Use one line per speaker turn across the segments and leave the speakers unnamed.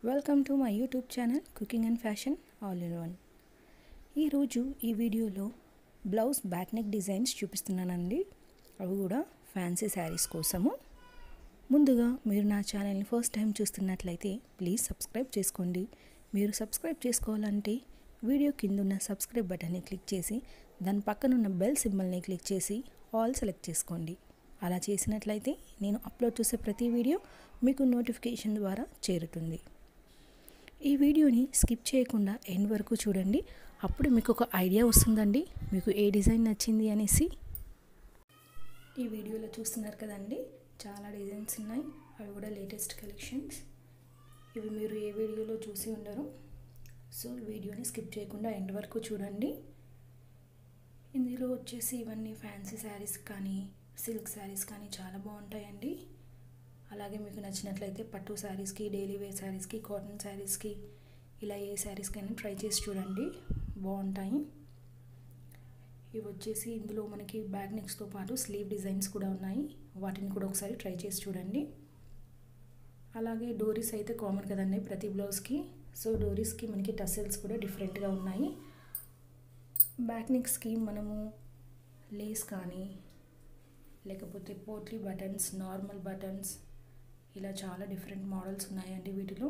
Welcome to my YouTube channel cooking and fashion all in one. ఈరోజు ఈ వీడియోలో blouse back neck designs చూపిస్తున్నానండి. అవి కూడా ఫ్యాన్సీ శారీస్ కోసము. ముందుగా మీరు నా ఛానల్ని ఫస్ట్ టైం చూస్తున్నట్లయితే ప్లీజ్ సబ్స్క్రైబ్ చేసుకోండి. మీరు సబ్స్క్రైబ్ చేసుకోవాలంటే వీడియో కింద ఉన్న సబ్స్క్రైబ్ బటన్ని క్లిక్ చేసి దాని పక్కన ఉన్న బెల్ సింబల్ని క్లిక్ చేసి ఆల్ సెలెక్ట్ చేసుకోండి. అలా చేసినట్లయితే నేను అప్లోడ్ చేసే ప్రతి వీడియో మీకు నోటిఫికేషన్ ద్వారా చేరుతుంది. ఈ వీడియోని స్కిప్ చేయకుండా ఎండ్ వరకు చూడండి. అప్పుడు మీకు ఒక ఐడియా వస్తుందండి మీకు ఏ డిజైన్ నచ్చింది అనేసి. ఈ వీడియోలో చూస్తున్నారు కదండి, చాలా డిజైన్స్ ఉన్నాయి. అవి కూడా లేటెస్ట్ కలెక్షన్స్. ఇవి మీరు ఏ వీడియోలో చూసి ఉండరు. సో వీడియోని స్కిప్ చేయకుండా ఎండ్ వరకు చూడండి. ఇందులో వచ్చేసి ఇవన్నీ ఫ్యాన్సీ శారీస్ కానీ సిల్క్ శారీస్ కానీ చాలా బాగుంటాయండి. అలాగే మీకు నచ్చినట్లయితే పట్టు శారీస్కి, డైలీ వేర్ శారీస్కి, కాటన్ శారీస్కి, ఇలా ఏ శారీస్కైనా ట్రై చేసి చూడండి, బాగుంటాయి. ఇవి వచ్చేసి ఇందులో మనకి బ్యాక్ నెక్స్తో పాటు స్లీవ్ డిజైన్స్ కూడా ఉన్నాయి. వాటిని కూడా ఒకసారి ట్రై చేసి చూడండి. అలాగే డోరీస్ అయితే కామన్ కదండి ప్రతి బ్లౌజ్కి. సో డోరీస్కి మనకి టసల్స్ కూడా డిఫరెంట్గా ఉన్నాయి. బ్యాక్ నెక్స్కి మనము లేస్ కానీ లేకపోతే పోట్లీ బటన్స్, నార్మల్ బటన్స్, ఇలా చాలా డిఫరెంట్ మోడల్స్ ఉన్నాయండి. వీటిలో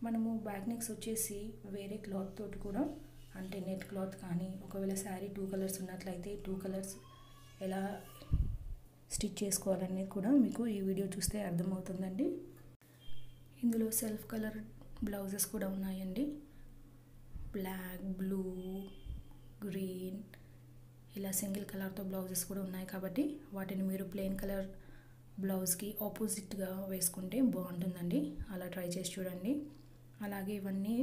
మనము బ్యాక్ నెక్స్ వచ్చేసి వేరే క్లాత్ తోటి కూడా, అంటే నెట్ క్లాత్ కానీ, ఒకవేళ శారీ 2 కలర్స్ ఉన్నట్లయితే 2 కలర్స్ ఎలా స్టిచ్ చేసుకోవాలనేది కూడా మీకు ఈ వీడియో చూస్తే అర్థమవుతుందండి. ఇందులో సెల్ఫ్ కలర్ బ్లౌజెస్ కూడా ఉన్నాయండి. బ్లాక్, బ్లూ, గ్రీన్, ఇలా సింగిల్ కలర్తో బ్లౌజెస్ కూడా ఉన్నాయి. కాబట్టి వాటిని మీరు ప్లెయిన్ కలర్ బ్లౌజ్కి ఆపోజిట్గా వేసుకుంటే బాగుంటుందండి. అలా ట్రై చేసి చూడండి. అలాగే ఇవన్నీ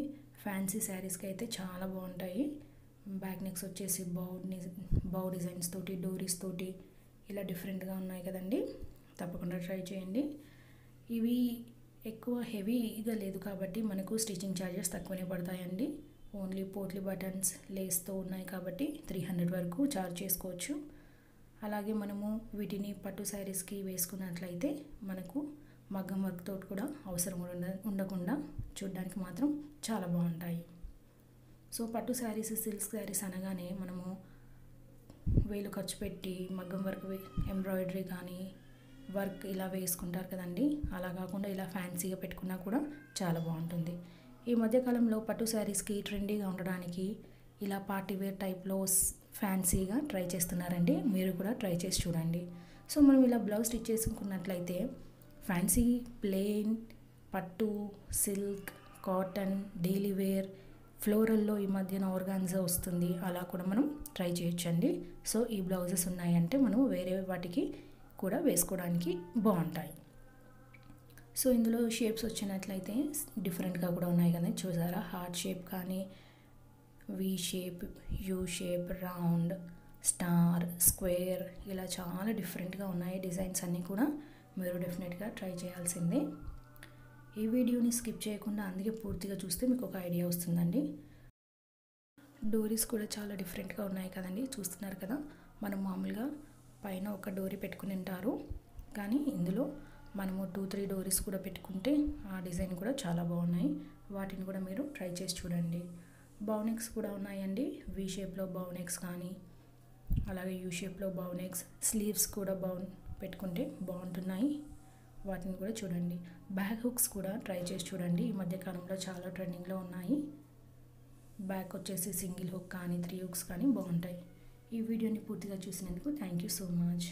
ఫ్యాన్సీ శారీస్కి అయితే చాలా బాగుంటాయి. బ్యాక్ నెక్స్ వచ్చేసి బౌ డిజైన్స్ తోటి, డోరీస్ తోటి ఇలా డిఫరెంట్గా ఉన్నాయి కదండి. తప్పకుండా ట్రై చేయండి. ఇవి ఎక్కువ హెవీగా లేదు కాబట్టి మనకు స్టిచ్చింగ్ ఛార్జెస్ తక్కువనే పడతాయండి. ఓన్లీ పోట్లీ బటన్స్, లేస్తో ఉన్నాయి కాబట్టి 300 వరకు ఛార్జ్ చేసుకోవచ్చు. అలాగే మనము వీటిని పట్టు శారీస్కి వేసుకున్నట్లయితే మనకు మగ్గం వర్క్ తోటి కూడా అవసరం ఉండకుండా చూడడానికి మాత్రం చాలా బాగుంటాయి. సో పట్టు శారీస్, సిల్క్ శారీస్ అనగానే మనము వేలు ఖర్చు పెట్టి మగ్గం వర్క్, ఎంబ్రాయిడరీ కానీ వర్క్ ఇలా వేసుకుంటారు కదండి. అలా కాకుండా ఇలా ఫ్యాన్సీగా పెట్టుకున్నా కూడా చాలా బాగుంటుంది. ఈ మధ్యకాలంలో పట్టు శారీస్కి ట్రెండీగా ఉండడానికి ఇలా పార్టీ వేర్ టైప్లో ఫ్యాన్సీగా ట్రై చేస్తున్నారండి. మీరు కూడా ట్రై చేసి చూడండి. సో మనం ఇలా బ్లౌజ్ స్టిచ్ చేసుకున్నట్లయితే ఫ్యాన్సీ, ప్లెయిన్, పట్టు, సిల్క్, కాటన్, డైలీ వేర్, ఫ్లోరల్లో ఈ మధ్యన ఆర్గాన్జా వస్తుంది, అలా కూడా మనం ట్రై చేయొచ్చండి. సో ఈ బ్లౌజెస్ ఉన్నాయంటే మనం వేరే వాటికి కూడా వేసుకోవడానికి బాగుంటాయి. సో ఇందులో షేప్స్ వచ్చినట్లయితే డిఫరెంట్గా కూడా ఉన్నాయి కదా, చూసారా? హార్ట్ షేప్ కానీ, V shape, U shape, round, star, square, ఇలా చాలా డిఫరెంట్గా ఉన్నాయి డిజైన్స్ అన్నీ కూడా. మీరు డెఫినెట్గా ట్రై చేయాల్సిందే. ఈ వీడియోని స్కిప్ చేయకుండా అందుకే పూర్తిగా చూస్తే మీకు ఒక ఐడియా వస్తుందండి. డోరీస్ కూడా చాలా డిఫరెంట్గా ఉన్నాయి కదండి, చూస్తున్నారు కదా. మనం మామూలుగా పైన ఒక డోరీ పెట్టుకుని ఉంటారు, కానీ ఇందులో మనము 2-3 డోరీస్ కూడా పెట్టుకుంటే ఆ డిజైన్ కూడా చాలా బాగున్నాయి. వాటిని కూడా మీరు ట్రై చేసి చూడండి. బౌనెక్స్ కూడా ఉన్నాయండి. వి షేప్లో బౌనెక్స్ కానీ, అలాగే యూ షేప్లో బౌనెక్స్, స్లీవ్స్ కూడా పెట్టుకుంటే బాగుంటున్నాయి. వాటిని కూడా చూడండి. బ్యాక్ హుక్స్ కూడా ట్రై చేసి చూడండి. ఈ మధ్యకాలంలో చాలా ట్రెండింగ్లో ఉన్నాయి. బ్యాక్ వచ్చేసి సింగిల్ హుక్ కానీ 3 హుక్స్ కానీ బాగుంటాయి. ఈ వీడియోని పూర్తిగా చూసినందుకు థ్యాంక్ యూ సో మచ్.